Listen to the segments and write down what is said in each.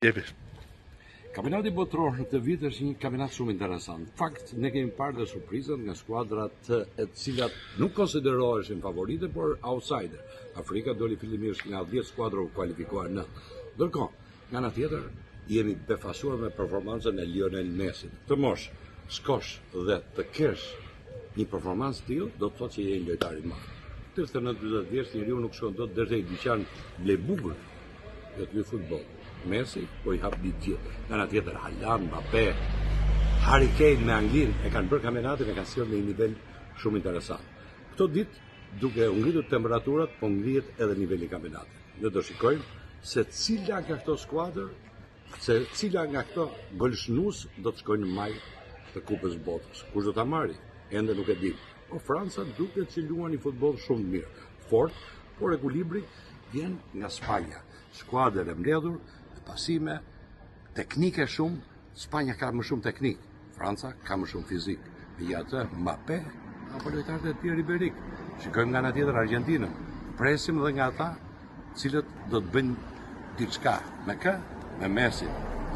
Jepi. Kampionati botror në këtë vit është një kampionat shumë interesant. Fakt, ne kemi parë dhe surprizat nga skuadrat e cilat nuk konsideroheshin favorite, por outsider. Afrika doli fillimisht nga 10 skuadra u kualifikuar në. Ndërkohë, nga ana tjetër, jemi befasuar me performancën e Lionel Messi. Të mosh, shkosh dhe të kesh një performancë tillë, do të thotë që je një lojtar i madh. 39 vjeç njeriu nuk shkon dot deri në dyqan ble bukur. Do të luaj futboll. Messi po i hap ditë gjithë. Nga ana tjetër, Haaland, Mbappé, Harry Kane me Anglinë e kanë bërë kampionatin e kanë sjellë në një nivel shumë interesant. Këto ditë, duke u ngritur temperaturat, po ngrihet edhe niveli i kampionatit. Ne do shikojmë se cila nga këto skuadër, se cila nga këto golshnues do të shkojnë në maj të Kupës së Botës. Kush do ta marrë? Ende nuk e di. Po Franca duket që luan një futboll shumë mirë, fort, por ekuilibri vjen nga Spanja. Skuadër e mbledhur, pasime, teknike shumë, Spanja ka më shumë teknik, Franca ka më shumë fizik. Megjithatë, Mbappé apo lojtarët e tjerë iberik. Shikojmë nga ana tjetër Argjentinën. Presim dhe nga ata, cilët do të bëjnë diçka. Me kë? Me Messi.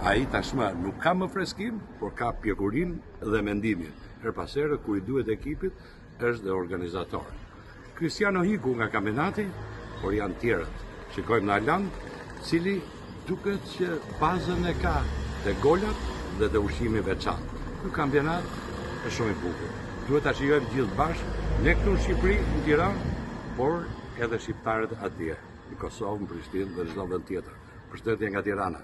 Ai tashmë nuk ka më freskim, por ka pjekurin dhe mendimin. Her pas here kur i duhet ekipit, është dhe organizator. Cristiano hiku nga kampionati, por janë tjerët. Shikojmë në Haaland, cili duket që bazën e ka të golat dhe të ushqimi veçantë. Ky kampionat është shumë i bukur. Duhet ta shijojmë gjithë bashkë, ne këtu në Shqipëri, në Tiranë, por edhe shqiptarët atje, në Kosovë, në Prishtinë dhe çdo vend tjetër. Përshëndetje nga Tirana.